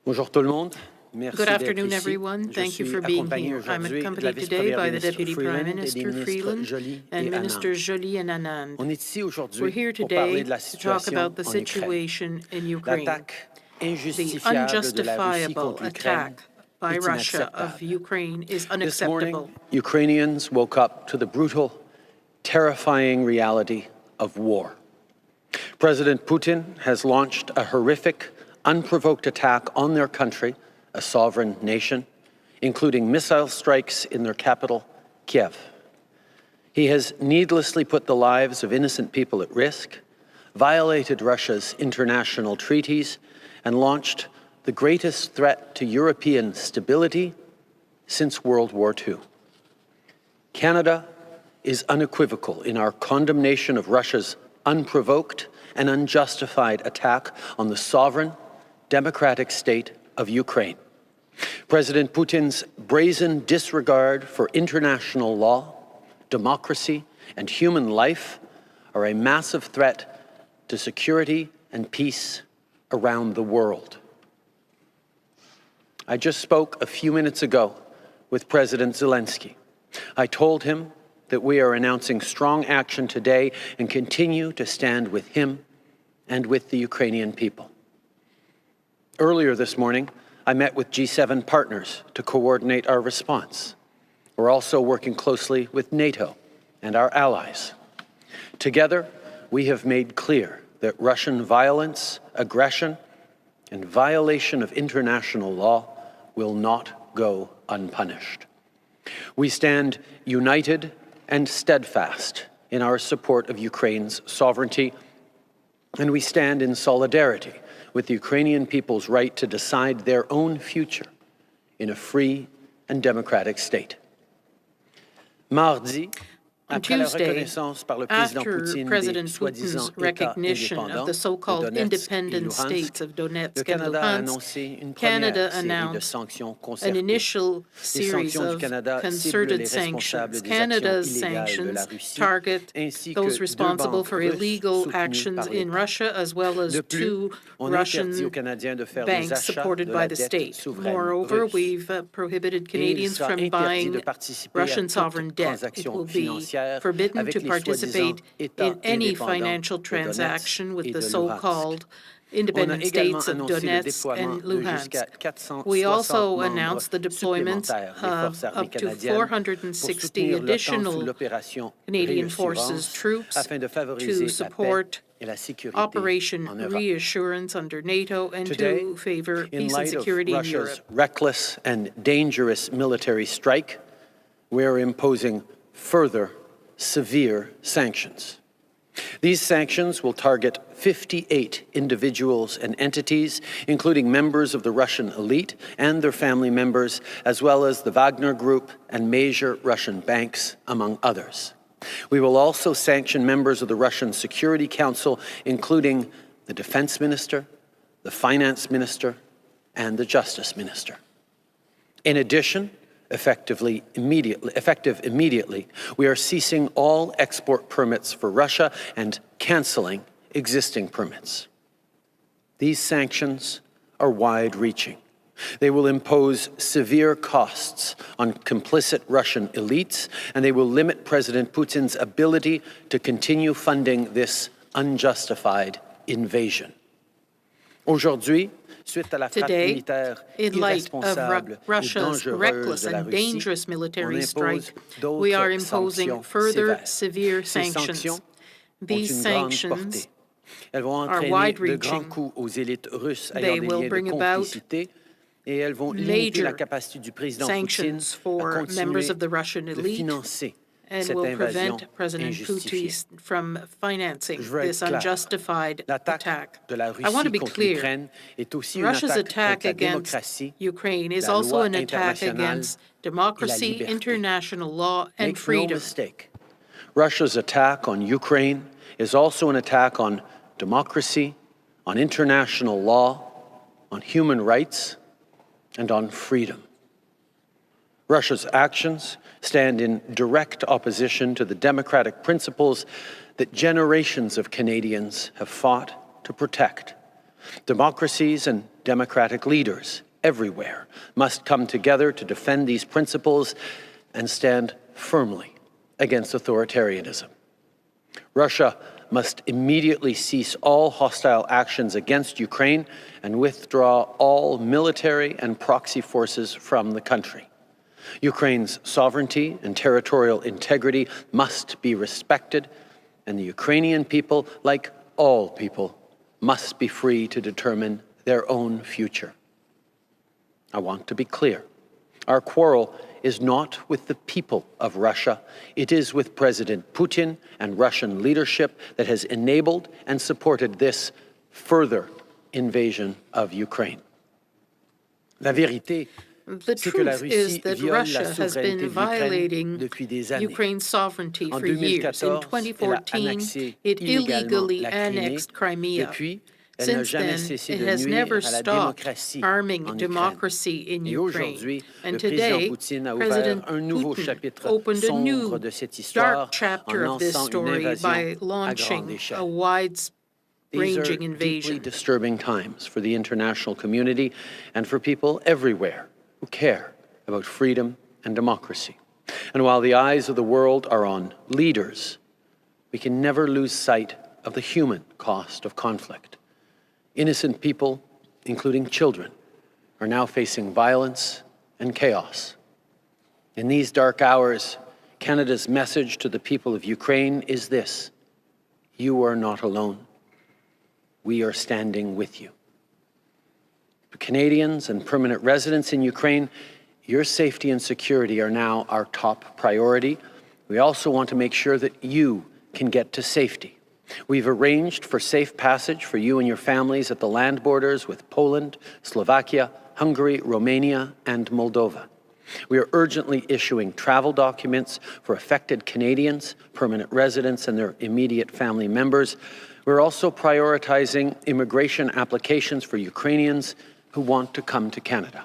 Bonjour tout le monde. Good afternoon, everyone. Thank you for being here. I'm accompanied today by the Deputy Prime Minister Freeland and Ministers Joly and Anand. We're here today to talk about the situation in Ukraine. The unjustifiable attack by Russia of Ukraine is unacceptable. This morning, Ukrainians woke up to the brutal, terrifying reality of war. President Putin has launched a horrific, unprovoked attack on their country, a sovereign nation, including missile strikes in their capital, Kiev. He has needlessly put the lives of innocent people at risk, violated Russia's international treaties, and launched the greatest threat to European stability since World War II. Canada is unequivocal in our condemnation of Russia's unprovoked and unjustified attack on the sovereign, democratic state of Ukraine. President Putin's brazen disregard for international law, democracy, and human life are a massive threat to security and peace around the world. I just spoke a few minutes ago with President Zelenskyy. I told him that we are announcing strong action today and continue to stand with him and with the Ukrainian people. Earlier this morning, I met with G7 partners to coordinate our response. We're also working closely with NATO and our allies. Together, we have made clear that Russian violence, aggression, and violation of international law will not go unpunished. We stand united and steadfast in our support of Ukraine's sovereignty, and we stand in solidarity with the Ukrainian people's right to decide their own future in a free and democratic state. Mardi, on Tuesday, after President Putin's recognition of the so-called independent states of Donetsk and Luhansk, Canada announced an initial series of concerted sanctions. Canada's sanctions target those responsible for illegal actions in Russia, as well as two Russian banks supported by the state. Moreover, we've prohibited Canadians from buying Russian sovereign debt. It will be forbidden to participate in any financial transaction with the so-called independent states of Donetsk and Luhansk. We also announced the deployment of up to 460 additional Canadian Forces troops to support Operation Reassurance under NATO and to favor peace and security in Europe. Reckless and dangerous military strike, we are imposing further severe sanctions. These sanctions will target 58 individuals and entities, including members of the Russian elite and their family members, as well as the Wagner Group and major Russian banks, among others. We will also sanction members of the Russian Security Council, including the Defense Minister, the Finance Minister, and the Justice Minister. In addition, effective immediately, we are ceasing all export permits for Russia and canceling existing permits. These sanctions are wide-reaching. They will impose severe costs on complicit Russian elites, and they will limit President Putin's ability to continue funding this unjustified invasion. Aujourd'hui, today, in light of Russia's reckless and dangerous military strike, we are imposing further severe sanctions. These sanctions are wide-reaching. They will bring about major sanctions for members of the Russian elite and will prevent President Putin from financing this unjustified attack. I want to be clear. Russia's attack against Ukraine is also an attack against democracy, international law, and freedom. Russia's attack on Ukraine is also an attack on democracy, on international law, on human rights, and on freedom. Russia's actions stand in direct opposition to the democratic principles that generations of Canadians have fought to protect. Democracies and democratic leaders everywhere must come together to defend these principles and stand firmly against authoritarianism. Russia must immediately cease all hostile actions against Ukraine and withdraw all military and proxy forces from the country. Ukraine's sovereignty and territorial integrity must be respected, and the Ukrainian people, like all people, must be free to determine their own future. I want to be clear. Our quarrel is not with the people of Russia. It is with President Putin and Russian leadership that has enabled and supported this further invasion of Ukraine. La vérité, the truth is that Russia has been violating Ukraine's sovereignty for years. In 2014, it illegally annexed Crimea. Since then, it has never stopped harming democracy in Ukraine. And today, President Putin opened a new dark chapter of this story by launching a wide-ranging invasion. These are deeply disturbing times for the international community and for people everywhere who care about freedom and democracy. And while the eyes of the world are on leaders, we can never lose sight of the human cost of conflict. Innocent people, including children, are now facing violence and chaos. In these dark hours, Canada's message to the people of Ukraine is this: you are not alone. We are standing with you. For Canadians and permanent residents in Ukraine, your safety and security are now our top priority. We also want to make sure that you can get to safety. We've arranged for safe passage for you and your families at the land borders with Poland, Slovakia, Hungary, Romania, and Moldova. We are urgently issuing travel documents for affected Canadians, permanent residents, and their immediate family members. We're also prioritizing immigration applications for Ukrainians who want to come to Canada.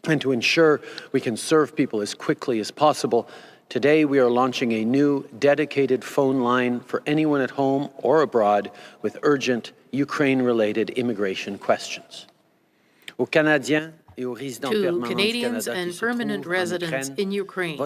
And to ensure we can serve people as quickly as possible, today we are launching a new dedicated phone line for anyone at home or abroad with urgent Ukraine-related immigration questions. Aux Canadiens et aux résidents permanents du Canada and permanent residents in Ukraine,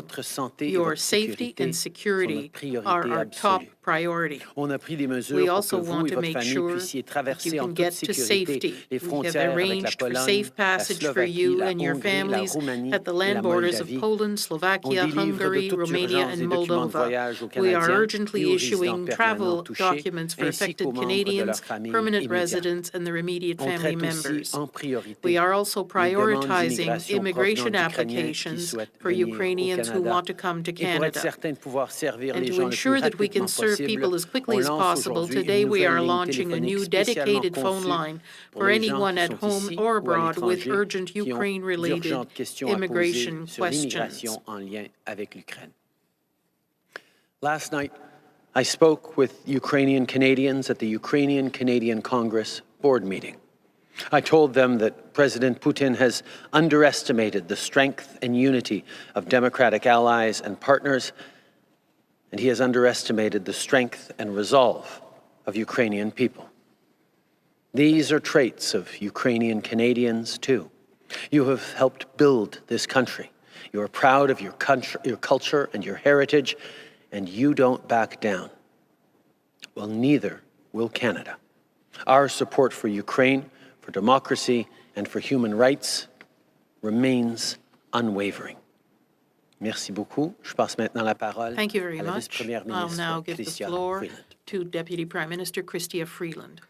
your safety and security are our top priority. We also want to make sure that you can get to safety. We have arranged for safe passage for you and your families at the land borders of Poland, Slovakia, Hungary, Romania, and Moldova. We are urgently issuing travel documents for affected Canadians, permanent residents, and their immediate family members. We are also prioritizing immigration applications for Ukrainians who want to come to Canada. And to ensure that we can serve people as quickly as possible, today we are launching a new dedicated phone line for anyone at home or abroad with urgent Ukraine-related immigration questions. Last night, I spoke with Ukrainian Canadians at the Ukrainian Canadian Congress board meeting. I told them that President Putin has underestimated the strength and unity of democratic allies and partners, and he has underestimated the strength and resolve of Ukrainian people. These are traits of Ukrainian Canadians, too. You have helped build this country. You are proud of your culture and your heritage, and you don't back down. Well, neither will Canada. Our support for Ukraine, for democracy, and for human rights remains unwavering. Merci beaucoup. Je passe maintenant la parole. Thank you very much. I'll now give the floor to Deputy Prime Minister Chrystia Freeland.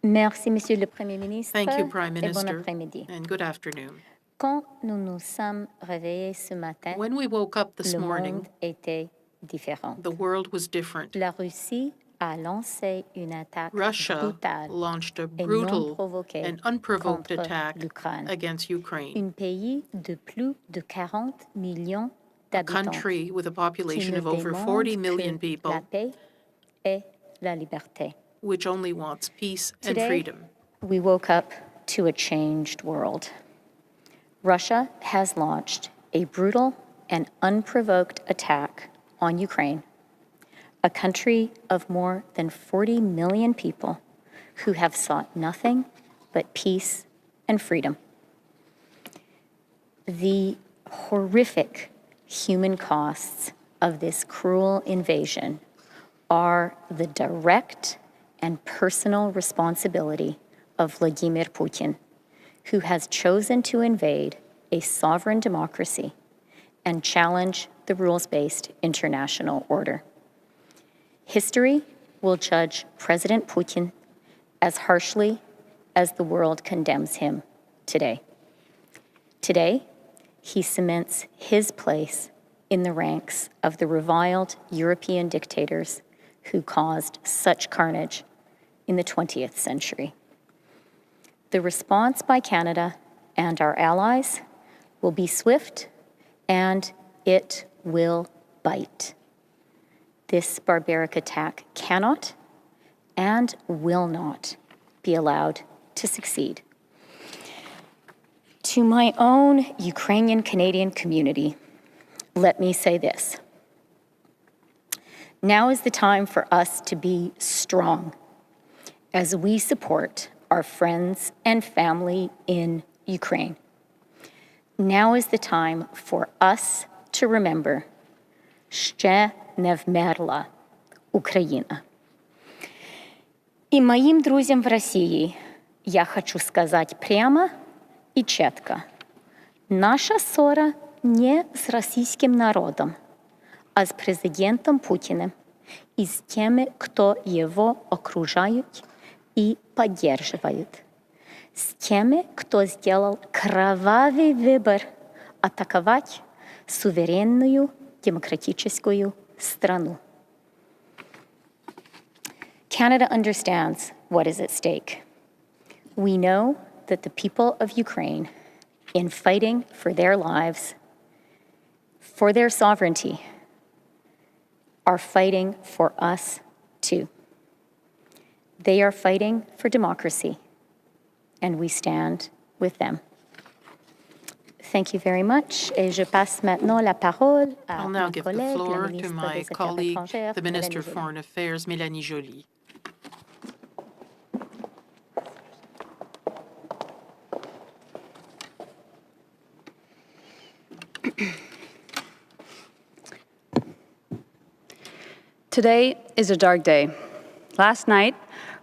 Merci, Monsieur le Premier ministre. Thank you, Prime et Minister, bon après-midi. and good afternoon. Quand nous nous sommes réveillés ce matin, When we woke up this le morning, monde était différent. the world was different. La Russie a lancé une attaque Russia brutale launched a et non brutal provoquée and unprovoked contre attack l'Ukraine. against Ukraine, Un pays de plus de 40 millions a d'habitants country with a qui population ne of over demande 40 million que people, la paix et la liberté. which only wants peace and Today, freedom. we woke up to a changed world. Russia has launched a brutal and unprovoked attack on Ukraine, a country of more than 40 million people who have sought nothing but peace and freedom. The horrific human costs of this cruel invasion are the direct and personal responsibility of Vladimir Putin, who has chosen to invade a sovereign democracy and challenge the rules-based international order. History will judge President Putin as harshly as the world condemns him today. Today, he cements his place in the ranks of the reviled European dictators who caused such carnage in the 20th century. The response by Canada and our allies will be swift, and it will bite. This barbaric attack cannot and will not be allowed to succeed. To my own Ukrainian Canadian community, let me say this. Now is the time for us to be strong as we support our friends and family in Ukraine. Now is the time for us to remember «Ще не вмерла Україна». И моим друзьям в России я хочу сказать прямо и четко. Наша ссора не с российским народом, а с президентом Путиным и с теми, кто его окружают и поддерживают. С теми, кто сделал кровавый выбор атаковать суверенную демократическую страну. Canada understands what is at stake. We know that the people of Ukraine, in fighting for their lives, for their sovereignty, are fighting for us too. They are fighting for democracy, and we stand with them. Thank you very much. Et je passe maintenant la parole à I'll now give the floor to my colleague, the Minister of Foreign Affairs, Mélanie Joly. Today is a dark day. Last night,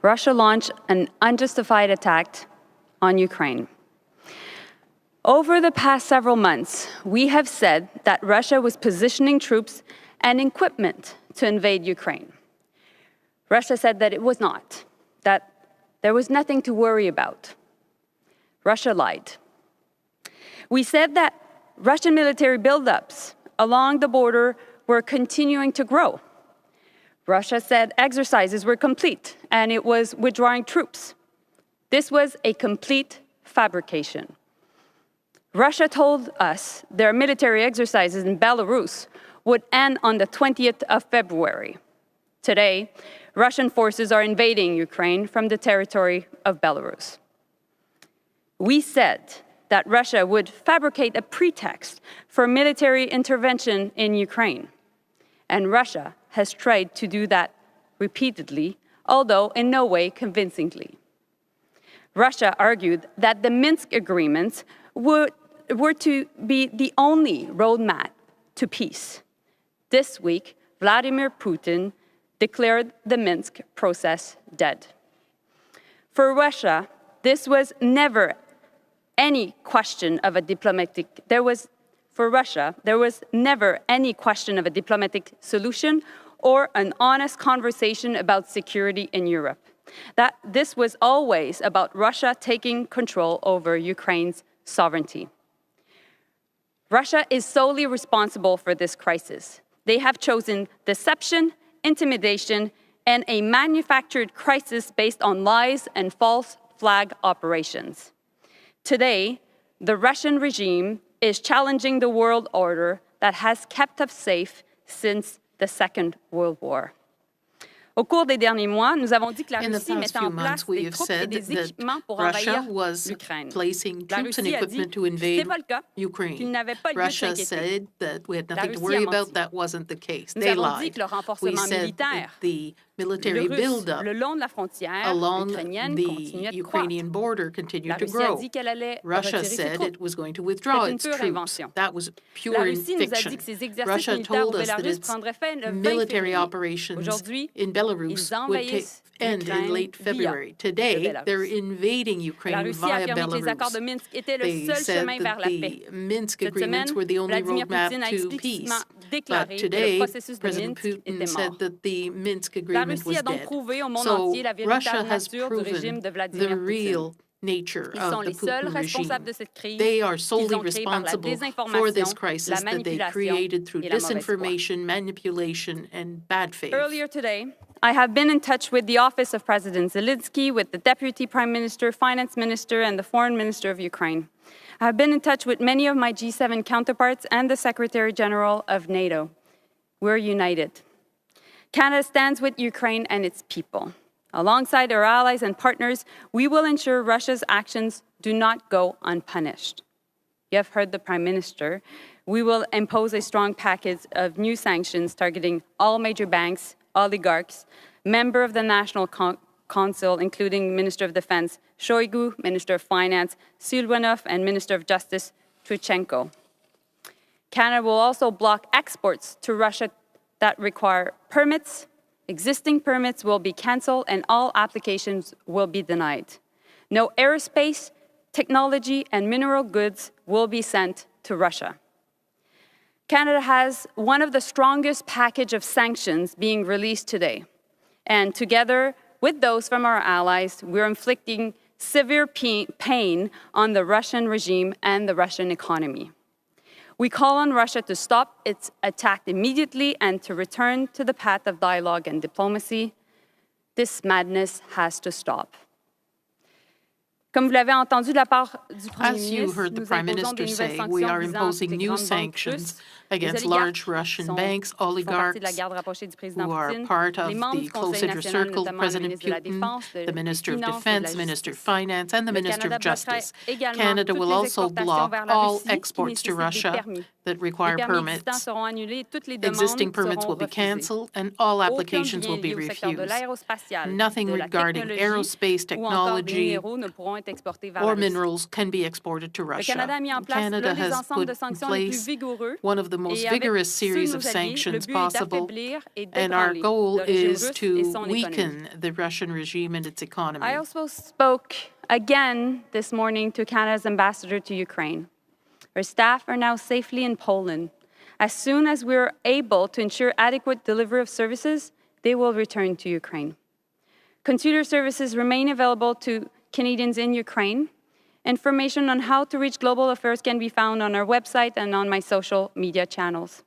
Russia launched an unjustified attack on Ukraine. Over the past several months, we have said that Russia was positioning troops and equipment to invade Ukraine. Russia said that it was not, that there was nothing to worry about. Russia lied. We said that Russian military buildups along the border were continuing to grow. Russia said exercises were complete and it was withdrawing troops. This was a complete fabrication. Russia told us their military exercises in Belarus would end on the 20th of February. Today, Russian forces are invading Ukraine from the territory of Belarus. We said that Russia would fabricate a pretext for military intervention in Ukraine. And Russia has tried to do that repeatedly, although in no way convincingly. Russia argued that the Minsk agreements were to be the only roadmap to peace. This week, Vladimir Putin declared the Minsk process dead. For Russia, this was never any question of a diplomatic, there was never any question of a diplomatic solution or an honest conversation about security in Europe. That this was always about Russia taking control over Ukraine's sovereignty. Russia is solely responsible for this crisis. They have chosen deception, intimidation, and a manufactured crisis based on lies and false flag operations. Today, the Russian regime is challenging the world order that has kept us safe since the Second World War. Au cours des derniers mois, nous avons dit que la In the Russie past mettait few en place months, we des have troupes et said des that équipements pour Russia envahir was l'Ukraine. placing La troops and Russie a dit equipment to que invade c'était pas le cas, qu'il Ukraine. n'avait pas lieu de Russia s'inquiéter. said that we had nothing to Russie worry a menti. about. That wasn't the case. Nous They avons dit lied. que le We renforcement said militaire, that the military le russe, buildup le long de la frontière along ukrainienne the continuait de Ukrainian croître. border La continued to Russie a grow. dit qu'elle allait Russia retirer ses said troupes. it was going to withdraw C'est une its pure troops. invention. That was La pure Russie nous a fiction. dit que ces exercices Russia militaires au told us that Bélarus its prendraient fin le 20 military février. operations Aujourd'hui, in Belarus ils would envahissent end in late February. Today, they're invading La Ukraine Russie a via affirmé que les accords de Belarus. Minsk étaient le They seul said chemin vers that la paix. the Minsk Cette agreements semaine, were the only Vladimir roadmap Poutine a to explicitement peace. déclaré But que le today, processus de President Minsk était Putin mort. said that the Minsk La agreement Russie was a donc dead. prouvé au monde So entier la Russia véritable has nature du régime proven de the Vladimir Poutine. real nature Ils of sont the les seuls Putin responsables de regime. cette crise. They are Ils solely ont créé par la responsible for this désinformation, crisis la that they manipulation created through et la mauvaise foi. disinformation, manipulation, and bad faith. Earlier today, I have been in touch with the office of President Zelenskyy, with the Deputy Prime Minister, Finance Minister, and the Foreign Minister of Ukraine. I have been in touch with many of my G7 counterparts and the Secretary General of NATO. We're united. Canada stands with Ukraine and its people. Alongside our allies and partners, we will ensure Russia's actions do not go unpunished. You have heard the Prime Minister. We will impose a strong package of new sanctions targeting all major banks, oligarchs, member of the National Council, including Minister of Defense Shoigu, Minister of Finance Sylvanov, and Minister of Justice Trichenko. Canada will also block exports to Russia that require permits. Existing permits will be cancelled and all applications will be denied. No aerospace, technology, and mineral goods will be sent to Russia. Canada has one of the strongest package of sanctions being released today. And together with those from our allies, we're inflicting severe pain on the Russian regime and the Russian economy. We call on Russia to stop its attack immediately and to return to the path of dialogue and diplomacy. This madness has to stop. Comme vous l'avez entendu de la part du Premier As you ministre, heard the nous Prime imposons des Minister nouvelles say, we sanctions are visant imposing des new grandes banques sanctions russes. against Les large oligarques Russian font banks, partie oligarchs de la garde rapprochée du président who are Poutine, part les of membres the du close Conseil inner national, circle of notamment le President ministre de la Putin, Défense, the des Minister of Finances et de la Defense, Minister of Justice. Finance, and the Le Minister Canada of Justice. bloquera également Canada toutes will les also exportations block vers la all Russie qui exports to nécessitent des Russia permis. that Les require permis existants permits. seront annulés, toutes les demandes Existing permits seront will be refusées. cancelled and all Aucun applications bien will be lié au secteur de refused. l'aérospatial, Nothing de la regarding technologie aerospace ou encore des technology minéraux ne pourront être exportés vers la or Russie. minerals can be exported to Le Russia. Canada a mis en place Canada l'un des has ensembles de put in sanctions les plus place vigoureux one of the most et avec vigorous ceux de series nos of alliés, le sanctions but est possible, d'affaiblir et and our d'ébranler goal le régime is russe et to son économie. weaken the Russian regime and its economy. I also spoke again this morning to Canada's ambassador to Ukraine. Our staff are now safely in Poland. As soon as we're able to ensure adequate delivery of services, they will return to Ukraine. Consular services remain available to Canadians in Ukraine. Information on how to reach Global Affairs can be found on our website and on my social media channels.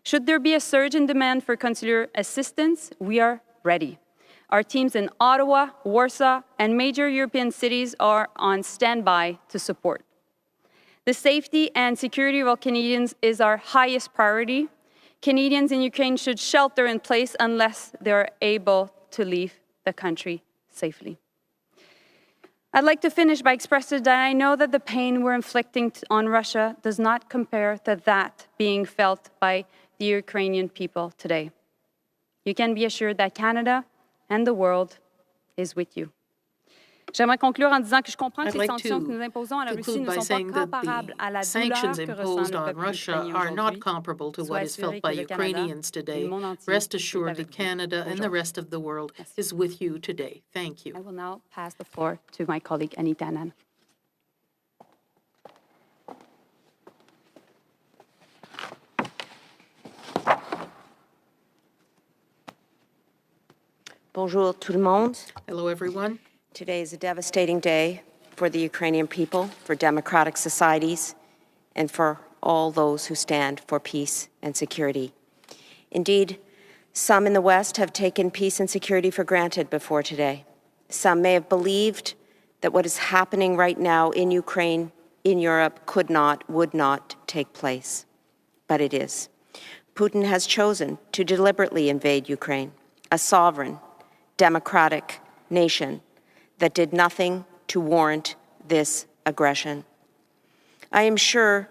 Should there be a surge in demand for consular assistance, we are ready. Our teams in Ottawa, Warsaw, and major European cities are on standby to support. The safety and security of all Canadians is our highest priority. Canadians in Ukraine should shelter in place unless they are able to leave the country safely. I'd like to finish by expressing that I know that the pain we're inflicting on Russia does not compare to that being felt by the Ukrainian people today. You can be assured that Canada and the world is with you. J'aimerais conclure en disant que je comprends que les sanctions que nous imposons à la Russie ne sont pas comparables à la douleur que ressent le peuple ukrainien are not aujourd'hui. comparable to what is Soyez felt by assurés que le Canada Ukrainians et today. le monde entier Rest est assured avec that vous Canada and the aujourd'hui. rest of the world Merci. is with you today. Thank you. I will now pass the floor to my colleague Anita Anand. Bonjour tout le monde. Hello, everyone. Today is a devastating day for the Ukrainian people, for democratic societies, and for all those who stand for peace and security. Indeed, some in the West have taken peace and security for granted before today. Some may have believed that what is happening right now in Ukraine, in Europe, could not, would not take place. But it is. Putin has chosen to deliberately invade Ukraine, a sovereign, democratic nation that did nothing to warrant this aggression. I am sure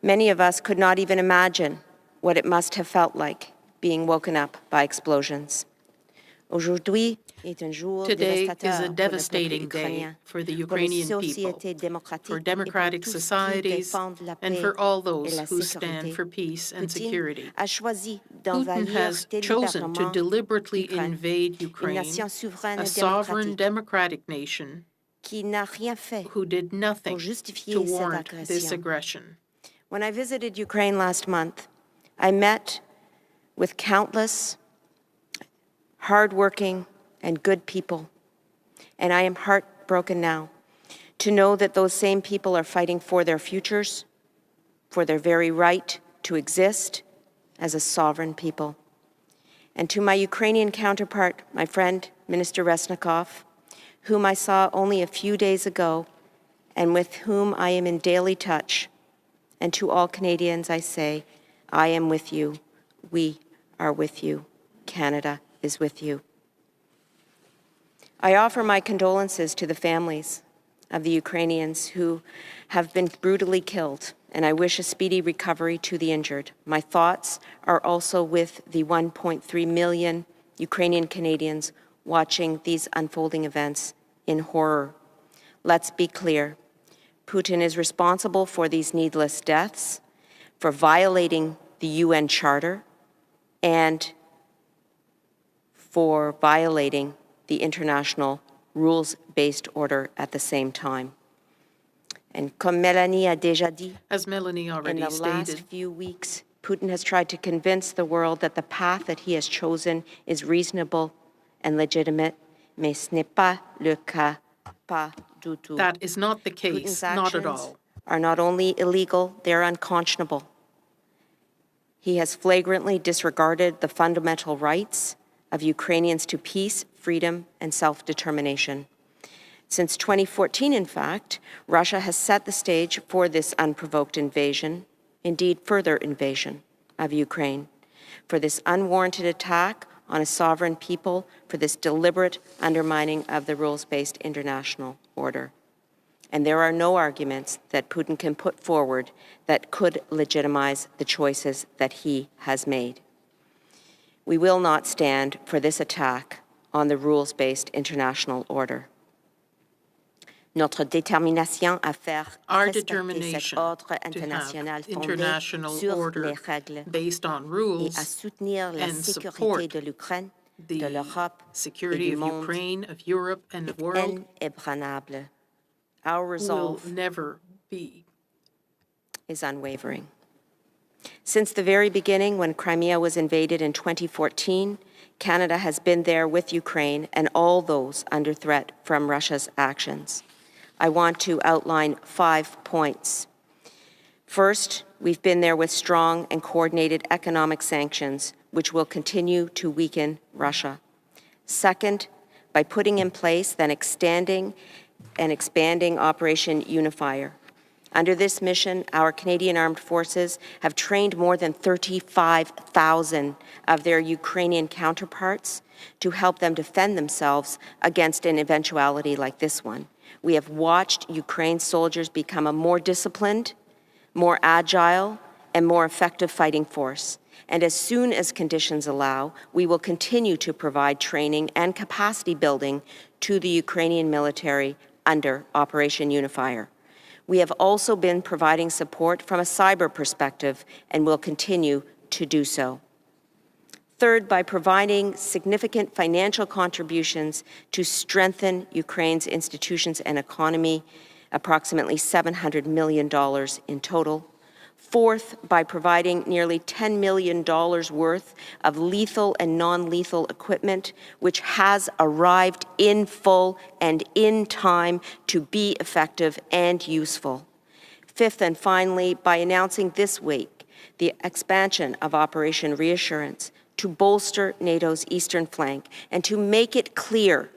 many of us could not even imagine what it must have felt like being woken up by explosions. Today is a devastating day for the Ukrainian people, for democratic societies, and for all those who stand for peace and security. Putin has chosen to deliberately invade Ukraine, a sovereign democratic nation who did nothing to warrant this aggression. When I visited Ukraine last month, I met with countless hardworking and good people, and I am heartbroken now to know that those same people are fighting for their futures, for their very right to exist as a sovereign people. And to my Ukrainian counterpart, my friend, Minister Resnikov, whom I saw only a few days ago and with whom I am in daily touch, and to all Canadians I say, I am with you, we are with you, Canada is with you. I offer my condolences to the families of the Ukrainians who have been brutally killed, and I wish a speedy recovery to the injured. My thoughts are also with the 1.3 million Ukrainian Canadians watching these unfolding events in horror. Let's be clear. Putin is responsible for these needless deaths, for violating the UN Charter, and for violating the international rules-based order at the same time. And comme Melanie a déjà dit, as Melanie already in the last few weeks, Putin has tried to convince the world that the path that he has chosen is reasonable and legitimate, mais ce n'est pas le cas, pas du tout. That is not the case, not at all. Are not only illegal, they're unconscionable. He has flagrantly disregarded the fundamental rights of Ukrainians to peace, freedom, and self-determination. Since 2014, in fact, Russia has set the stage for this unprovoked invasion, indeed further invasion of Ukraine, for this unwarranted attack on a sovereign people, for this deliberate undermining of the rules-based international order. And there are no arguments that Putin can put forward that could legitimize the choices that he has made. We will not stand for this attack on the rules-based international order. Notre détermination à faire respecter cet ordre international fondé sur les règles et à soutenir la sécurité de l'Ukraine, de l'Europe et du monde est inébranlable. Our resolve is unwavering. Since the very beginning, when Crimea was invaded in 2014, Canada has been there with Ukraine and all those under threat from Russia's actions. I want to outline 5 points. First, we've been there with strong and coordinated economic sanctions, which will continue to weaken Russia. Second, by putting in place, then extending and expanding Operation Unifier. Under this mission, our Canadian Armed Forces have trained more than 35,000 of their Ukrainian counterparts to help them defend themselves against an eventuality like this one. We have watched Ukraine's soldiers become a more disciplined, more agile, and more effective fighting force. And as soon as conditions allow, we will continue to provide training and capacity building to the Ukrainian military under Operation Unifier. We have also been providing support from a cyber perspective and will continue to do so. Third, by providing significant financial contributions to strengthen Ukraine's institutions and economy, approximately $700 million in total. Fourth, by providing nearly $10 million worth of lethal and non-lethal equipment, which has arrived in full and in time to be effective and useful. Fifth, and finally, by announcing this week the expansion of Operation Reassurance to bolster NATO's eastern flank and to make it clear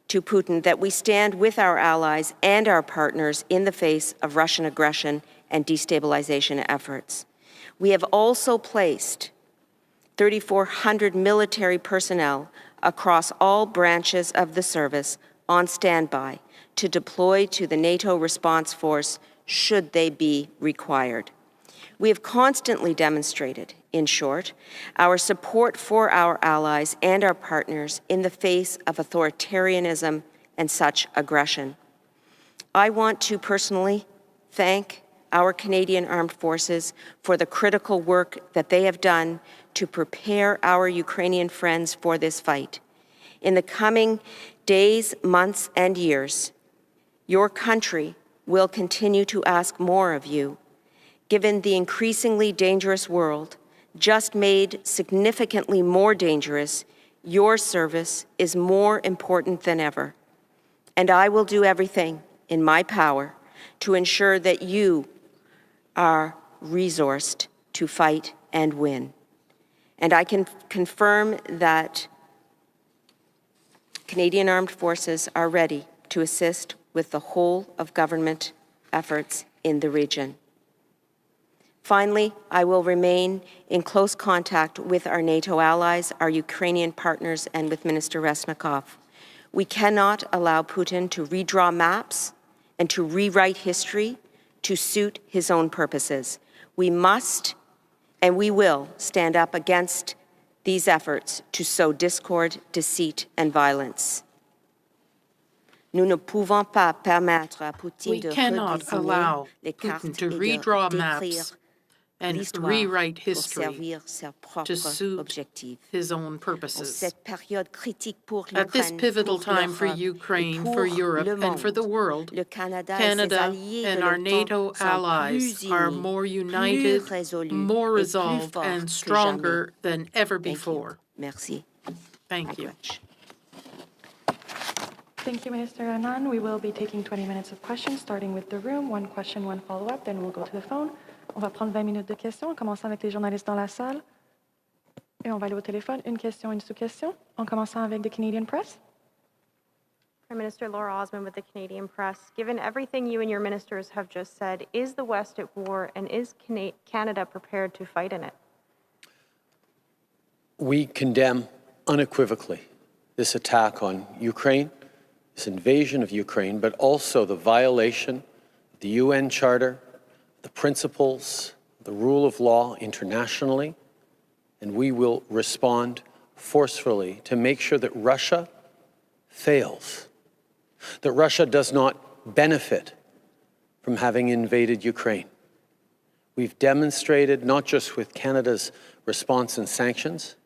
to Putin that we stand with our allies and our partners in the face of Russian aggression and destabilization efforts. We have also placed 3,400 military personnel across all branches of the service on standby to deploy to the NATO response force should they be required. We have constantly demonstrated, in short, our support for our allies and our partners in the face of authoritarianism and such aggression. I want to personally thank our Canadian Armed Forces for the critical work that they have done to prepare our Ukrainian friends for this fight. In the coming days, months, and years, your country will continue to ask more of you. Given the increasingly dangerous world, just made significantly more dangerous, your service is more important than ever. And I will do everything in my power to ensure that you are resourced to fight and win. And I can confirm that Canadian Armed Forces are ready to assist with the whole of government efforts in the region. Finally, I will remain in close contact with our NATO allies, our Ukrainian partners, and with Minister Resnikov. We cannot allow Putin to redraw maps and to rewrite history to suit his own purposes. We must and we will stand up against these efforts to sow discord, deceit, and violence. Nous ne pouvons pas permettre à Putin we cannot allow Putin to redraw maps and rewrite history to suit his own purposes. At this pivotal time for Ukraine, for Europe, and for the world, Canada and our NATO allies are more united, more resolved, and stronger than ever before. Thank you. Thank you, Minister Anand. We will be taking 20 minutes of questions, starting with the room. One question, one follow-up, then we'll go to the phone. On va prendre 20 minutes de questions, en commençant avec les journalistes dans la salle. Et on va aller au téléphone. Une question, une sous-question. En commençant avec the Canadian Press. Prime Minister Laura Osman with the Canadian Press. Given everything you and your ministers have just said, is the West at war and is Canada prepared to fight in it? We condemn unequivocally this attack on Ukraine, this invasion of Ukraine, but also the violation of the UN Charter, the principles, the rule of law internationally, and we will respond forcefully to make sure that Russia fails, that Russia does not benefit from having invaded Ukraine. We've demonstrated, not just with Canada's response and sanctions,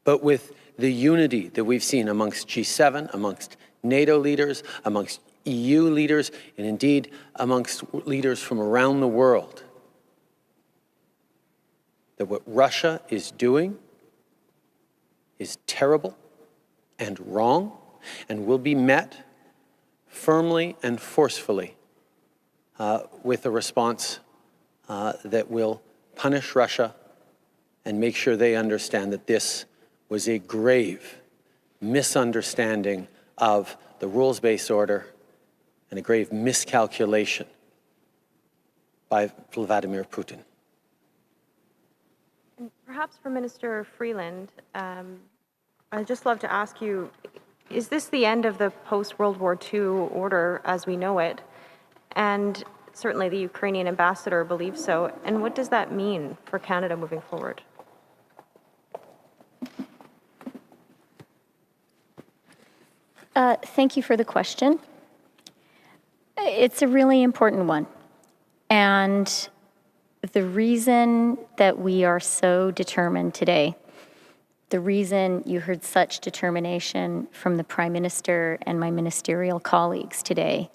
but with the unity that we've seen amongst G7, amongst NATO leaders, amongst EU leaders, and indeed amongst leaders from around the world, that what Russia is doing is terrible and wrong and will be met firmly and forcefully with a response that will punish Russia and make sure they understand that this was a grave misunderstanding of the rules-based order and a grave miscalculation by Vladimir Putin. And perhaps for Minister Freeland, I'd just love to ask you, is this the end of the post-World War II order as we know it? And certainly the Ukrainian ambassador believes so. And what does that mean for Canada moving forward? Thank you for the question. It's a really important one. And the reason that we are so determined today, the reason you heard such determination from the Prime Minister and my ministerial colleagues today,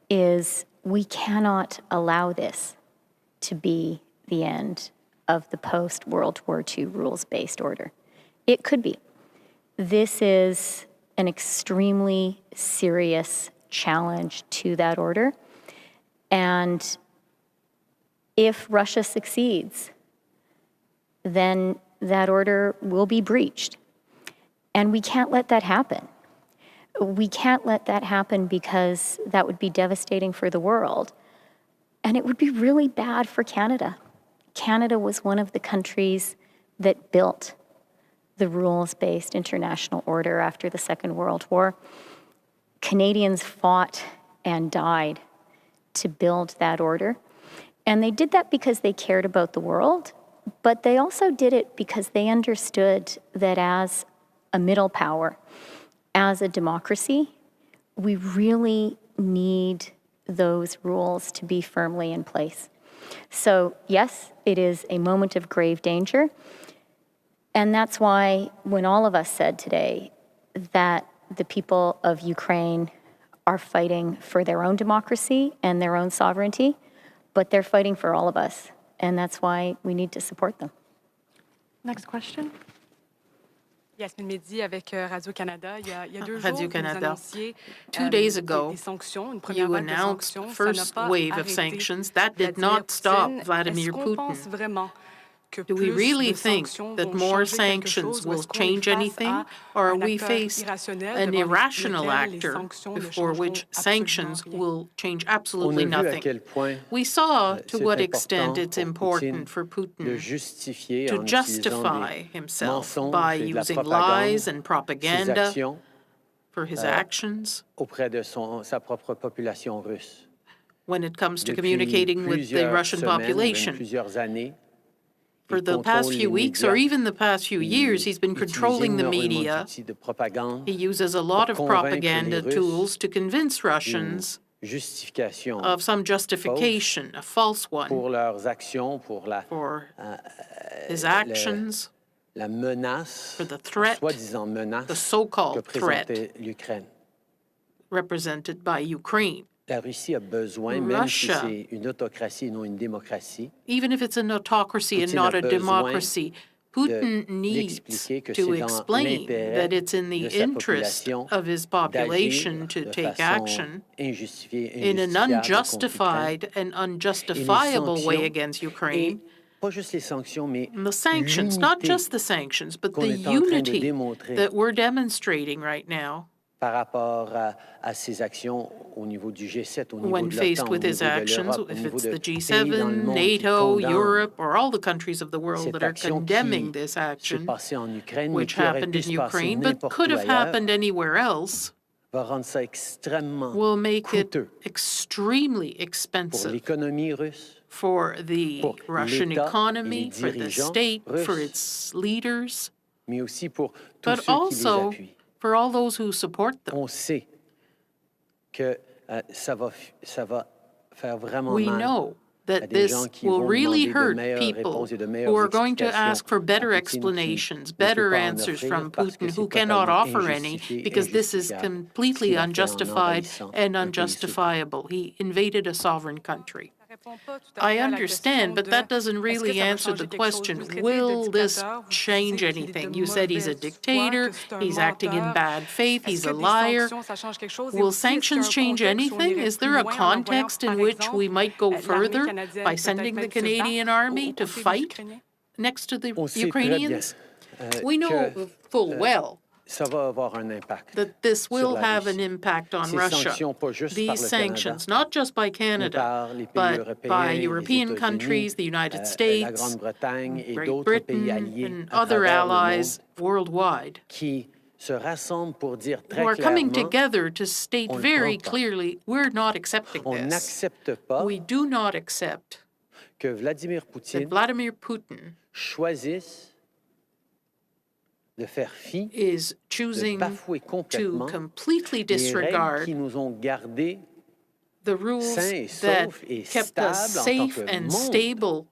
is we cannot allow this to be the end of the post-World War II rules-based order. It could be. This is an extremely serious challenge to that order. And if Russia succeeds, then that order will be breached. And we can't let that happen. We can't let that happen because that would be devastating for the world. And it would be really bad for Canada. Canada was one of the countries that built the rules-based international order after the Second World War. Canadians fought and died to build that order. And they did that because they cared about the world, but they also did it because they understood that as a middle power, as a democracy, we really need those rules to be firmly in place. So yes, it is a moment of grave danger. And that's why when all of us said today that the people of Ukraine are fighting for their own democracy and their own sovereignty, but they're fighting for all of us. And that's why we need to support them. Next question. Yasmine Mehdi avec Radio-Canada. Il y a 2 jours, Radio-Canada. 2 days ago, you announced first wave of sanctions. That did not stop Vladimir Putin. Do we really think that more sanctions will change anything, or we face an irrational actor before which sanctions will change absolutely nothing? We saw to what extent it's important for Putin to justify himself by using lies and propaganda for his actions when it comes to communicating with the Russian population. For the past few weeks, or even the past few years, he's been controlling the media. He uses a lot of propaganda tools to convince Russians of some justification, a false one, for his actions, for the threat, the so-called threat represented by Ukraine. La Russie a besoin, même si c'est une autocratie et non une démocratie, even if it's an autocracy and not a democracy, Putin needs to explain that it's in the interest of his population to take action in an unjustified and unjustifiable way against Ukraine. The sanctions, not just the sanctions, but the unity that we're demonstrating right now. Par rapport à ses actions au niveau du G7, au niveau when de faced l'OTAN, with his actions, if it's the G7, NATO, Europe, or all the countries of the world that are condemning this action, which happened in Ukraine, but could have happened anywhere else, will make it extremely expensive for the Russian economy, for the state, for its leaders, but also for all those who support them. We know that this will really hurt people who are going to ask for better explanations, better answers from Putin, who cannot offer any, because this is completely unjustified and unjustifiable. He invaded a sovereign country. I understand, but that doesn't really answer the question, will this change anything? You said he's a dictator, he's acting in bad faith, he's a liar. Will sanctions change anything? Is there a context in which we might go further by sending the Canadian army to fight next to the Ukrainians? We know full well that this will have an impact on Russia. These sanctions, not just by Canada, but by European countries, the United States, Great Britain, and other allies worldwide, who are coming together to state very clearly, we're not accepting this. We do not accept that Vladimir Putin is choosing to completely disregard the rules that kept us safe and stable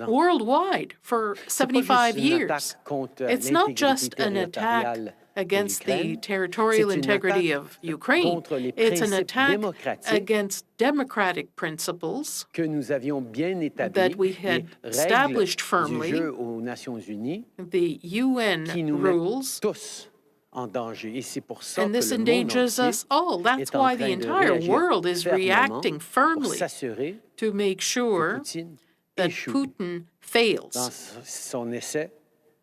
worldwide for 75 years. It's not just an attack against the territorial integrity of Ukraine. It's an attack against democratic principles that we had established firmly, the UN rules, and this endangers us all. That's why the entire world is reacting firmly to make sure that Putin fails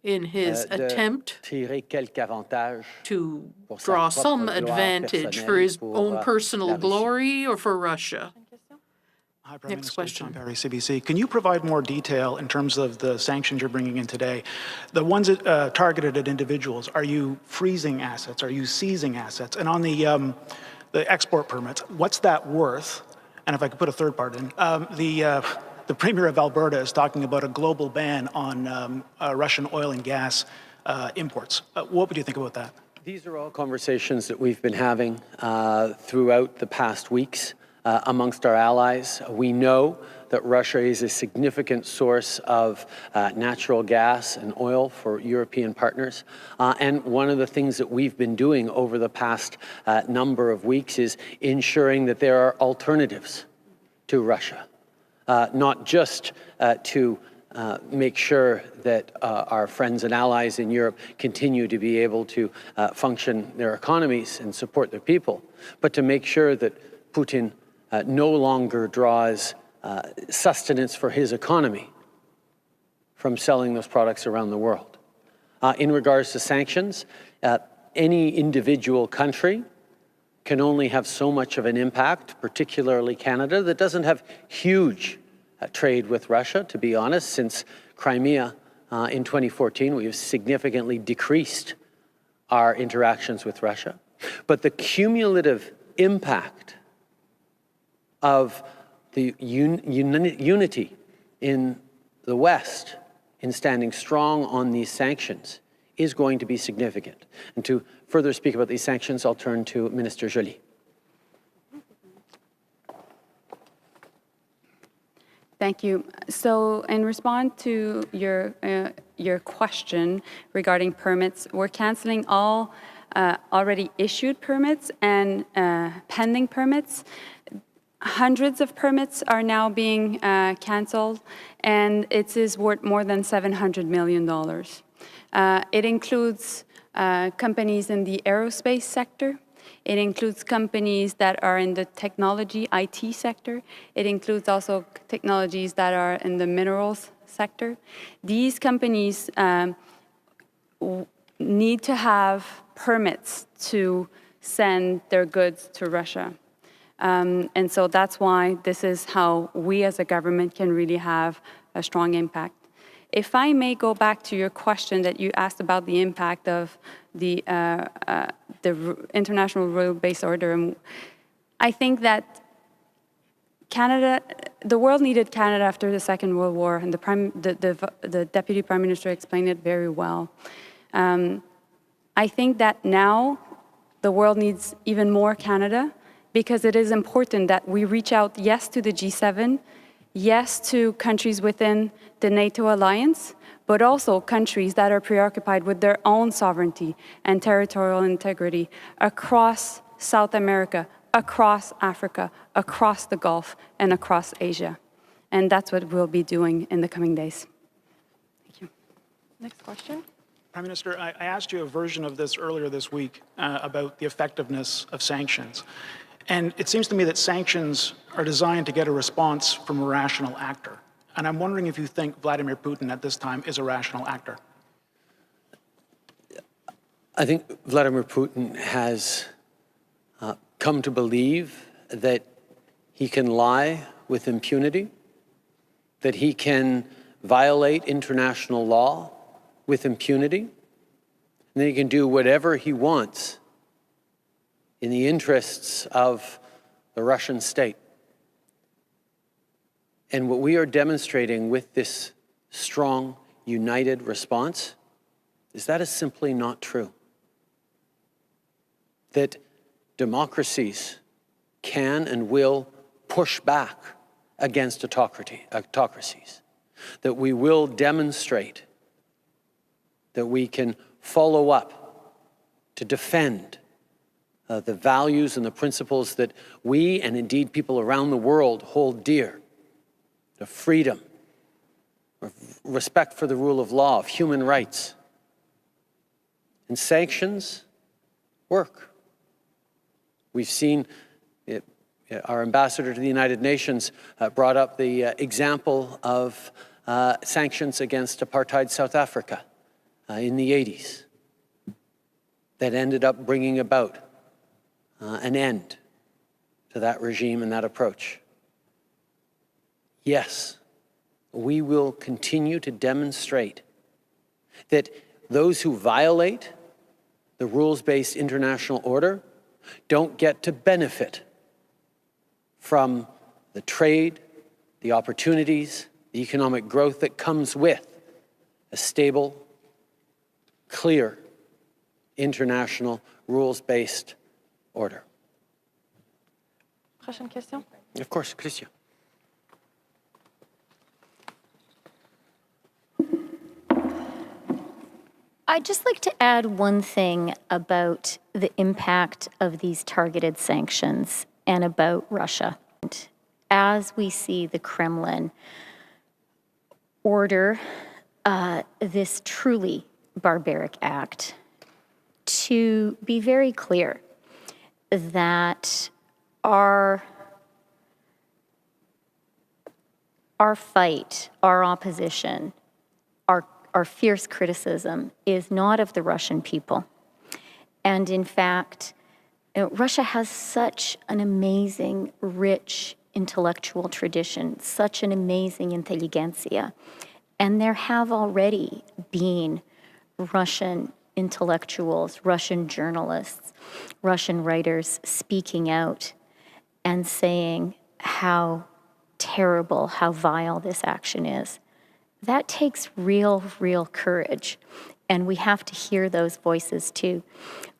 in his attempt to draw some advantage for his own personal glory or for Russia. Hi, Prime Next Minister. question. John Perry, CBC. Can you provide more detail in terms of the sanctions you're bringing in today? The ones that, targeted at individuals, are you freezing assets? Are you seizing assets? And on the export permits, what's that worth? And if I could put a third part in, the Premier of Alberta is talking about a global ban on Russian oil and gas imports. What would you think about that? These are all conversations that we've been having throughout the past weeks amongst our allies. We know that Russia is a significant source of natural gas and oil for European partners. And one of the things that we've been doing over the past number of weeks is ensuring that there are alternatives to Russia, not just to make sure that our friends and allies in Europe continue to be able to function their economies and support their people, but to make sure that Putin no longer draws sustenance for his economy from selling those products around the world. In regards to sanctions, any individual country can only have so much of an impact, particularly Canada, that doesn't have huge trade with Russia, to be honest. Since Crimea in 2014, we have significantly decreased our interactions with Russia. But the cumulative impact of the unity in the West in standing strong on these sanctions is going to be significant. And to further speak about these sanctions, I'll turn to Minister Joly. Thank you. So in response to your question regarding permits, we're canceling all already issued permits and pending permits. Hundreds of permits are now being canceled, and it is worth more than $700 million. It includes companies in the aerospace sector. It includes companies that are in the technology, IT sector. It includes also technologies that are in the minerals sector. These companies need to have permits to send their goods to Russia. And so that's why this is how we as a government can really have a strong impact. If I may go back to your question that you asked about the impact of the international rule-based order, I think that Canada, the world needed Canada after the Second World War, and the Deputy Prime Minister explained it very well. I think that now the world needs even more Canada, because it is important that we reach out, yes, to the G7, yes, to countries within the NATO alliance, but also countries that are preoccupied with their own sovereignty and territorial integrity across South America, across Africa, across the Gulf, and across Asia. And that's what we'll be doing in the coming days. Thank you. Next question. Prime Minister, I asked you a version of this earlier this week about the effectiveness of sanctions. And it seems to me that sanctions are designed to get a response from a rational actor. And I'm wondering if you think Vladimir Putin at this time is a rational actor. I think Vladimir Putin has come to believe that he can lie with impunity, that he can violate international law with impunity, and that he can do whatever he wants in the interests of the Russian state. And what we are demonstrating with this strong, united response is that is simply not true. That democracies can and will push back against autocracies. That we will demonstrate that we can follow up to defend the values and the principles that we, and indeed people around the world, hold dear. The freedom, of respect for the rule of law, of human rights. And sanctions work. We've seen it, our ambassador to the United Nations brought up the example of sanctions against apartheid South Africa in the 80s that ended up bringing about an end to that regime and that approach. Yes, we will continue to demonstrate that those who violate the rules-based international order don't get to benefit from the trade, the opportunities, the economic growth that comes with a stable, clear, international, rules-based order. Prochaine question. Of course, Christian. I'd just like to add one thing about the impact of these targeted sanctions and about Russia. As we see the Kremlin order this truly barbaric act, to be very clear that our fight, our opposition, our fierce criticism is not of the Russian people. And in fact, Russia has such an amazing, rich intellectual tradition, such an amazing intelligentsia. And there have already been Russian intellectuals, Russian journalists, Russian writers speaking out and saying how terrible, how vile this action is. That takes real, real courage. And we have to hear those voices too.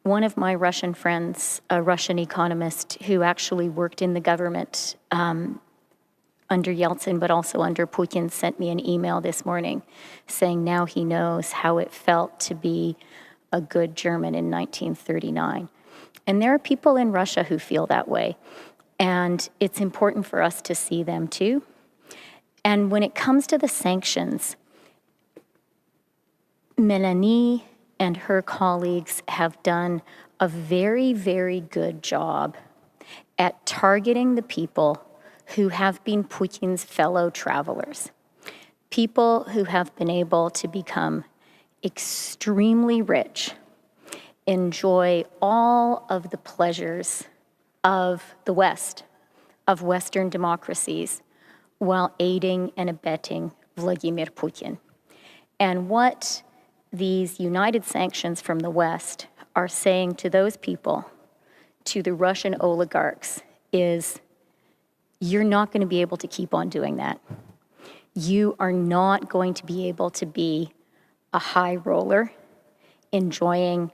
One of my Russian friends, a Russian economist who actually worked in the government under Yeltsin, but also under Putin, sent me an email this morning saying now he knows how it felt to be a good German in 1939. And there are people in Russia who feel that way. And it's important for us to see them too. And when it comes to the sanctions, Melanie and her colleagues have done a very, very good job at targeting the people who have been Putin's fellow travelers, people who have been able to become extremely rich, enjoy all of the pleasures of the West, of Western democracies, while aiding and abetting Vladimir Putin. And what these united sanctions from the West are saying to those people, to the Russian oligarchs, is you're not going to be able to keep on doing that. You are not going to be able to be a high roller, enjoying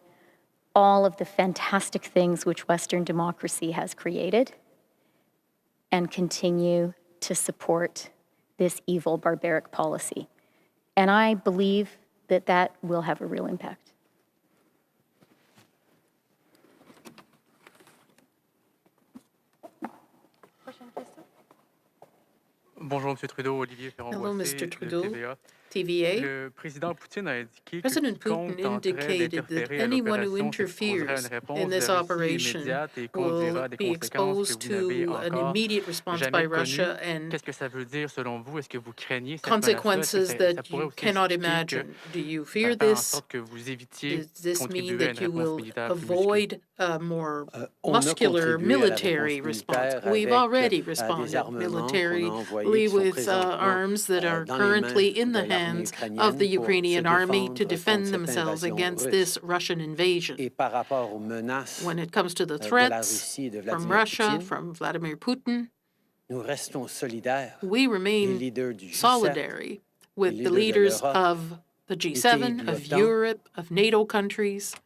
all of the fantastic things which Western democracy has created, and continue to support this evil, barbaric policy. And I believe that that will have a real impact. Bonjour, Monsieur Trudeau, Olivier Hello, Mr. Trudeau. TVA. TVA. President Putin indicated that anyone who interferes in this operation will be exposed to an immediate response by Russia and consequences that you cannot imagine. Do you fear this? Does this mean that you will avoid a more muscular military response? We've already responded militarily with arms that are currently in the hands of the Ukrainian army to defend themselves against this Russian invasion. When it comes to the threats from Russia, from Vladimir Putin, we remain solidary with the leaders of the G7, of Europe, of NATO countries,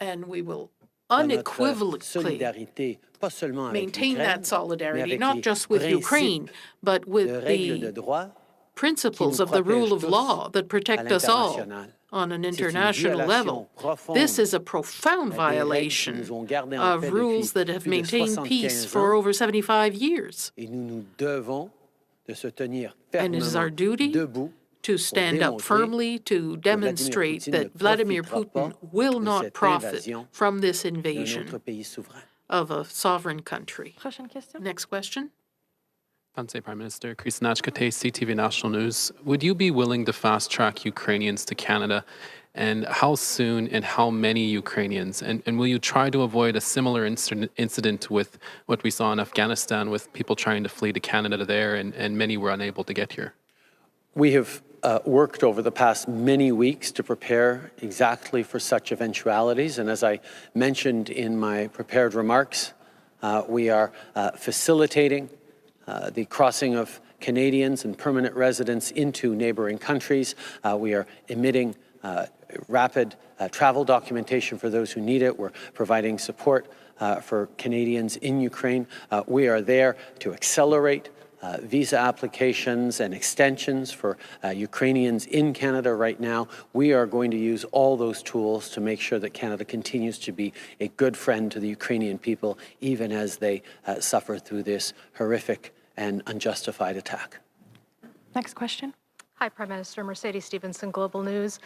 and we will unequivocally maintain that solidarity, not just with Ukraine, but with the principles of the rule of law that protect us all on an international level. This is a profound violation of rules that have maintained peace for over 75 years. And it is our duty to stand up firmly, to demonstrate that Vladimir Putin will not profit from this invasion of a sovereign country. Next question. Prime Minister, Kristina CTV National News. Would you be willing to fast-track Ukrainians to Canada? And how soon and how many Ukrainians? And will you try to avoid a similar incident with what we saw in Afghanistan with people trying to flee to Canada there and many were unable to get here? We have worked over the past many weeks to prepare exactly for such eventualities. And as I mentioned in my prepared remarks, we are facilitating the crossing of Canadians and permanent residents into neighboring countries. We are emitting rapid travel documentation for those who need it. We're providing support for Canadians in Ukraine. We are there to accelerate visa applications and extensions for Ukrainians in Canada right now. We are going to use all those tools to make sure that Canada continues to be a good friend to the Ukrainian people, even as they suffer through this horrific and unjustified attack. Next question. Hi, Prime Minister. Mercedes Stevenson, Global News.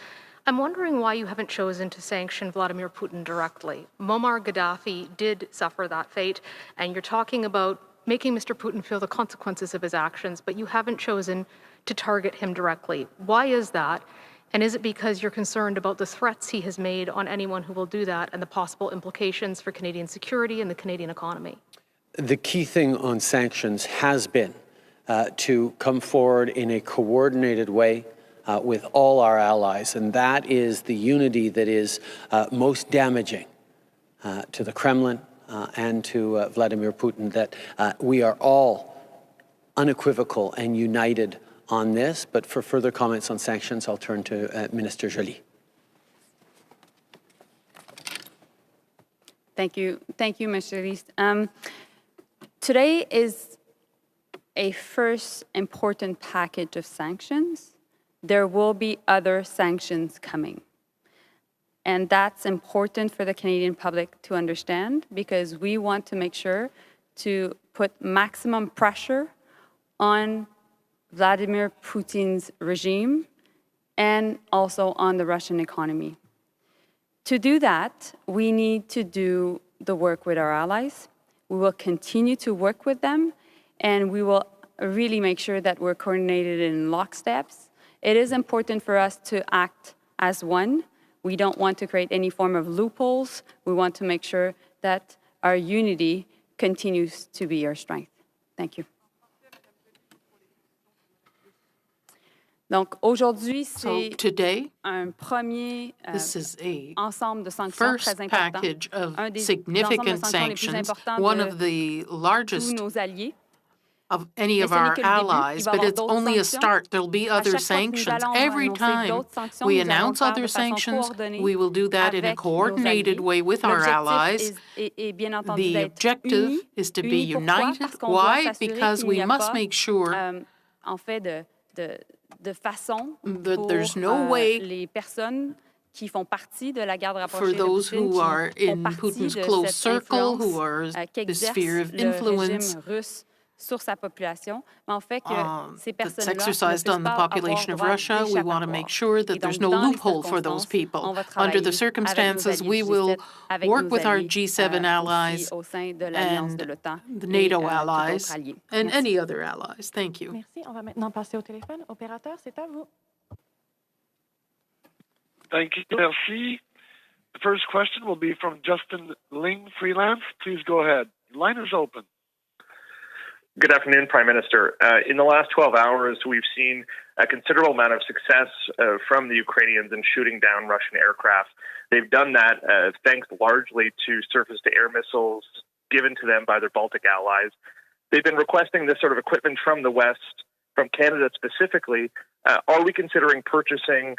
I'm wondering why you haven't chosen to sanction Vladimir Putin directly. Muammar Gaddafi did suffer that fate, and you're talking about making Mr. Putin feel the consequences of his actions, but you haven't chosen to target him directly. Why is that? And is it because you're concerned about the threats he has made on anyone who will do that and the possible implications for Canadian security and the Canadian economy? The key thing on sanctions has been to come forward in a coordinated way with all our allies, and that is the unity that is most damaging to the Kremlin and to Vladimir Putin, that we are all unequivocal and united on this. But for further comments on sanctions, I'll turn to Minister Joly. Thank you, Mr. Rees. Today is a first important package of sanctions. There will be other sanctions coming. And that's important for the Canadian public to understand, because we want to make sure to put maximum pressure on Vladimir Putin's regime and also on the Russian economy. To do that, we need to do the work with our allies. We will continue to work with them, and we will really make sure that we're coordinated in locksteps. It is important for us to act as one. We don't want to create any form of loopholes. We want to make sure that our unity continues to be our strength. Thank you. Donc aujourd'hui, c'est un premier ensemble de sanctions très important, un des ensembles de sanctions les plus importants de tous nos alliés. Of any of our allies, but it's only a start. There'll be other sanctions. Every time we announce other sanctions, we will do that in a coordinated way with our allies. The objective is to be united. Why? Because we must make sure that there's no way for those who are in Putin's close circle, who are the sphere of influence, sur sa population, mais en fait que ces personnes-là exercised on the population of Russia. We want to make sure that there's no loophole for those people. Under the circumstances, we will work with our G7 allies and the NATO allies and any other allies. Thank you. Merci. On va maintenant passer au téléphone. Opérateur, c'est à vous. Thank you. Merci. The first question will be from Justin Ling, freelance. Please go ahead. The line is open. Good afternoon, Prime Minister. In the last 12 hours, we've seen a considerable amount of success from the Ukrainians in shooting down Russian aircraft. They've done that thanks largely to surface-to-air missiles given to them by their Baltic allies. They've been requesting this sort of equipment from the West, from Canada specifically. Are we considering purchasing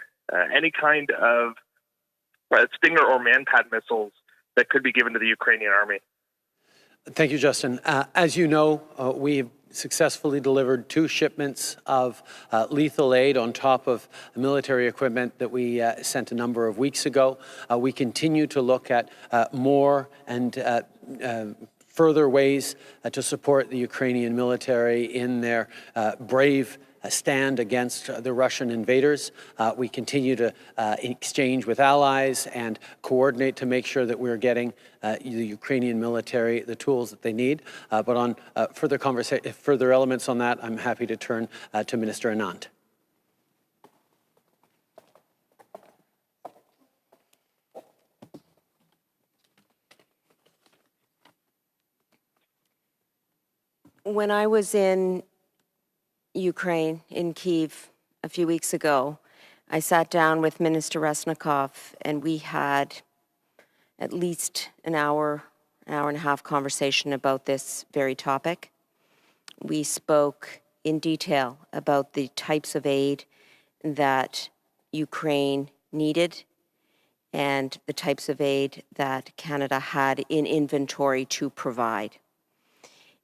any kind of Stinger or Manpad missiles that could be given to the Ukrainian army? Thank you, Justin. As you know, we've successfully delivered 2 shipments of lethal aid on top of military equipment that we sent a number of weeks ago. We continue to look at more and further ways to support the Ukrainian military in their brave stand against the Russian invaders. We continue to exchange with allies and coordinate to make sure that we're getting the Ukrainian military the tools that they need. But on further elements on that, I'm happy to turn to Minister Anand. When I was in Ukraine, in Kyiv, a few weeks ago, I sat down with Minister Resnikov, and we had at least an hour and a half conversation about this very topic. We spoke in detail about the types of aid that Ukraine needed and the types of aid that Canada had in inventory to provide.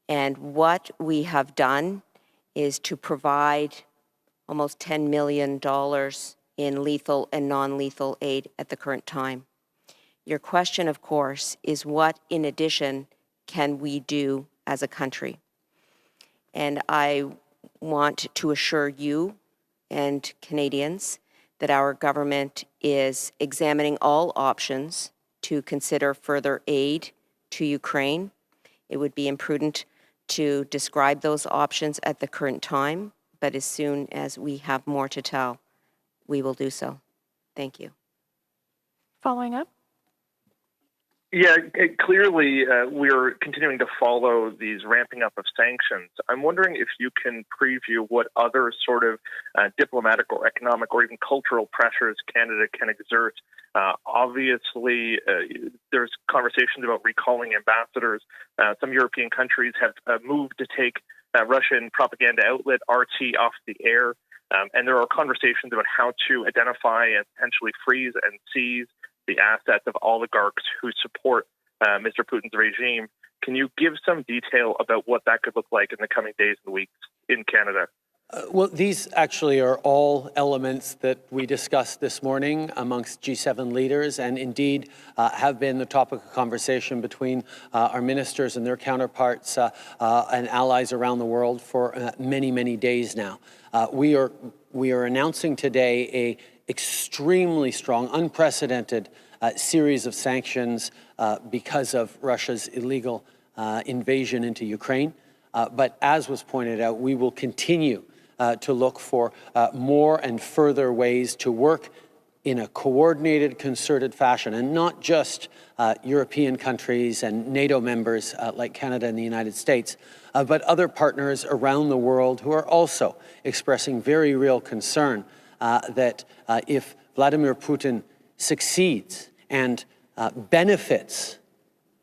And what we have done is to provide almost $10 million in lethal and non-lethal aid at the current time. Your question, of course, is what, in addition, can we do as a country? And I want to assure you and Canadians that our government is examining all options to consider further aid to Ukraine. It would be imprudent to describe those options at the current time, but as soon as we have more to tell, we will do so. Thank you. Following up? Yeah, clearly we're continuing to follow these ramping up of sanctions. I'm wondering if you can preview what other sort of diplomatic or economic or even cultural pressures Canada can exert. Obviously, there's conversations about recalling ambassadors. Some European countries have moved to take Russian propaganda outlet RT off the air. And there are conversations about how to identify and potentially freeze and seize the assets of oligarchs who support Mr. Putin's regime. Can you give some detail about what that could look like in the coming days and weeks in Canada? Well, these actually are all elements that we discussed this morning amongst G7 leaders and indeed have been the topic of conversation between our ministers and their counterparts and allies around the world for many, many days now. We are announcing today a extremely strong, unprecedented series of sanctions because of Russia's illegal invasion into Ukraine. But as was pointed out, we will continue to look for more and further ways to work in a coordinated, concerted fashion, and not just European countries and NATO members like Canada and the United States, but other partners around the world who are also expressing very real concern that if Vladimir Putin succeeds and benefits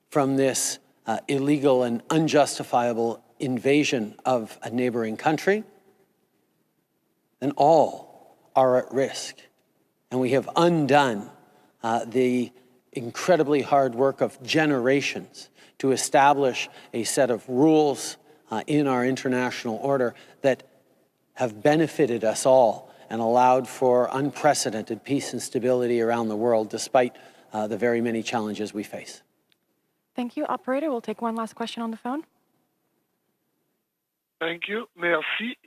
from this illegal and unjustifiable invasion of a neighboring country, then all are at risk. And we have undone the incredibly hard work of generations to establish a set of rules in our international order that have benefited us all and allowed for unprecedented peace and stability around the world, despite the very many challenges we face. Thank you. Operator, we'll take one last question on the phone. Thank you. Merci.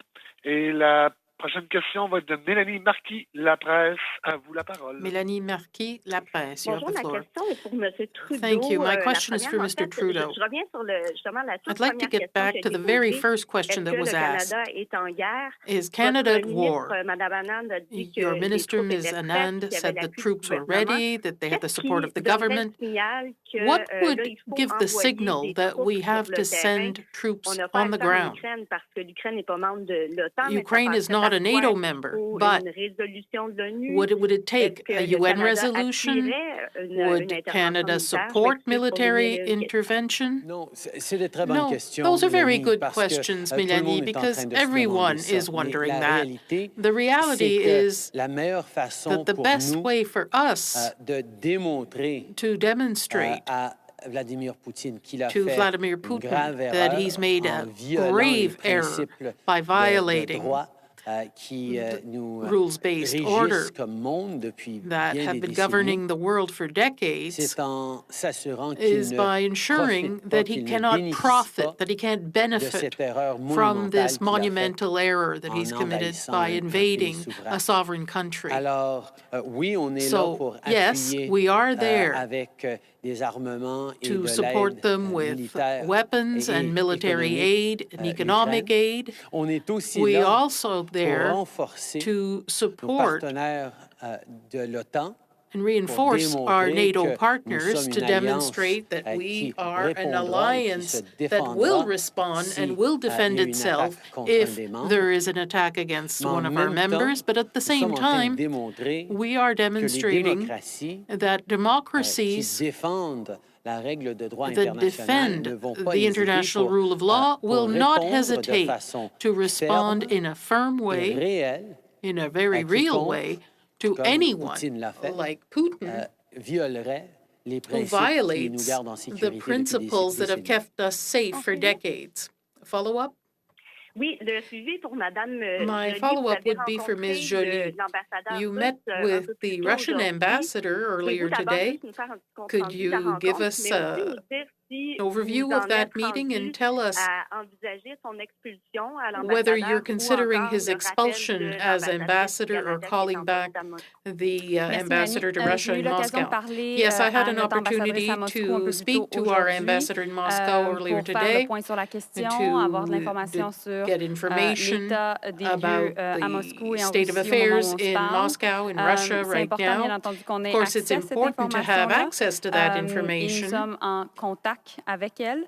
Et la prochaine question va être de Mélanie Marquis, La Presse. À vous la parole. Mélanie Marquis, La Presse, you have the Bonjour, floor. ma question est pour M. Trudeau. Thank you. My La question is for première, Mr. Trudeau. Je reviens sur justement la toute I'd like to première get question back qui a to été the very posée. first question that was Est-ce que le asked. Canada est en guerre? Is Canada Votre at war? ministre, Mme Anand, a dit que Your les minister, troupes Ms. étaient prêtes, Anand, qu'il y avait said the l'appui du troops were gouvernement. ready, that they had the Qu'est-ce support qui of the donnerait government. le signal que, What là, would il faut give the envoyer signal des that troupes we sur have le to terrain? send troops On n'a pas on à the le faire en ground? Ukraine parce que l'Ukraine n'est pas membre de l'OTAN, mais ça Ukraine is passerait not par a NATO quoi? member, Ou but une résolution de l'ONU? would it take Est-ce que a le UN Canada resolution? appuierait une Would intervention Canada militaire? support Je m'excuse pour venir military une question. intervention? Non, c'est des très bonnes No, questions, those are very Mélanie, good parce questions, que tout le Mélanie, monde est en because train de se everyone demander ça. is Mais wondering la that. réalité, The reality c'est que is la meilleure façon that the pour best nous way for us de démontrer to demonstrate à Vladimir Poutine qu'il a to fait Vladimir une Putin grave that erreur he's made en a violant les grave error principes by de violating droit rules-based order that have been governing the world for decades is by ensuring that he cannot profit, that he can't benefit from this monumental error that he's committed by invading a sovereign country. So, yes, we are there to support them with weapons and military aid and economic aid. We are also there to support and reinforce our NATO partners to demonstrate that we are an alliance that will respond and will defend itself if there is an attack against one of our members. But at the same time, we are demonstrating that democracies that defend the international rule of law will not hesitate to respond in a firm way, in a very real way, to anyone like Putin who violates the principles that have kept us safe for decades. Follow-up? My follow-up would be for Ms. Joly. You met with the Russian ambassador earlier today. Could you give us an overview of that meeting and tell us whether you're considering his expulsion as ambassador or calling back the ambassador to Russia in Moscow? Yes, I had an opportunity to speak to our ambassador in Moscow earlier today to get information about the state of affairs in Moscow, in Russia right now. Of course, it's important to have access to that information.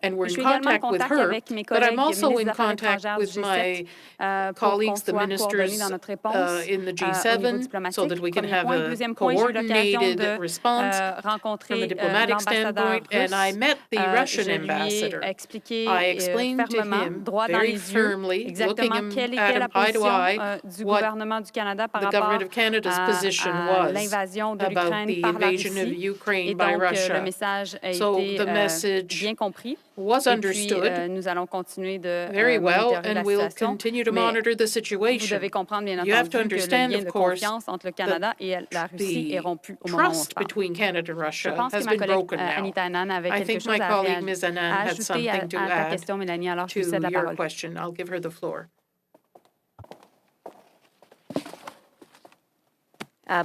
And we're in contact with her, but I'm also in contact with my colleagues, the ministers in the G7, so that we can have a coordinated response from a diplomatic standpoint. And I met the Russian ambassador. I explained to him very firmly, looking at him eye to eye, what the government of Canada's position was about the invasion of Ukraine by Russia. So the message was understood very well, and we'll continue to monitor the situation. You have to understand, of course, that the trust between Canada and Russia has been broken now. I think my colleague Ms. Annan had something to add to your question. I'll give her the floor.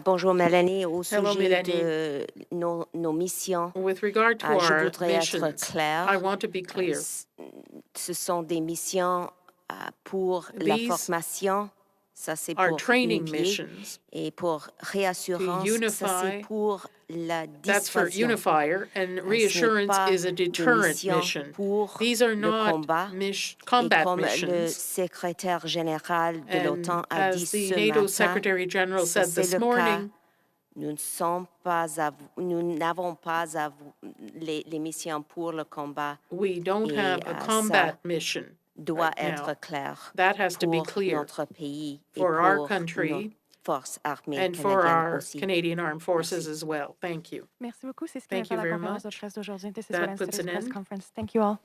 Bonjour Mélanie, au Hello, sujet de nos missions, with regard to our missions, I want to be clear. Ce sont des missions pour la formation, ça c'est pour unifier, et pour réassurance, ça c'est pour la dissuasion. That's for unifier, and reassurance is a deterrent mission. These are not combat missions. Le secrétaire général de l'OTAN a dit ce matin, as the NATO Secretary General said this morning, nous n'avons pas les missions pour le combat. We don't have a combat mission. Doit être clair. That has to be clear for our country and for our Canadian Armed Forces as well. Thank you. Merci beaucoup. C'est ce qui Thank you fait la very conférence de much. presse d'aujourd'hui. This is That Wednesday's puts an press end. conference. Thank you all.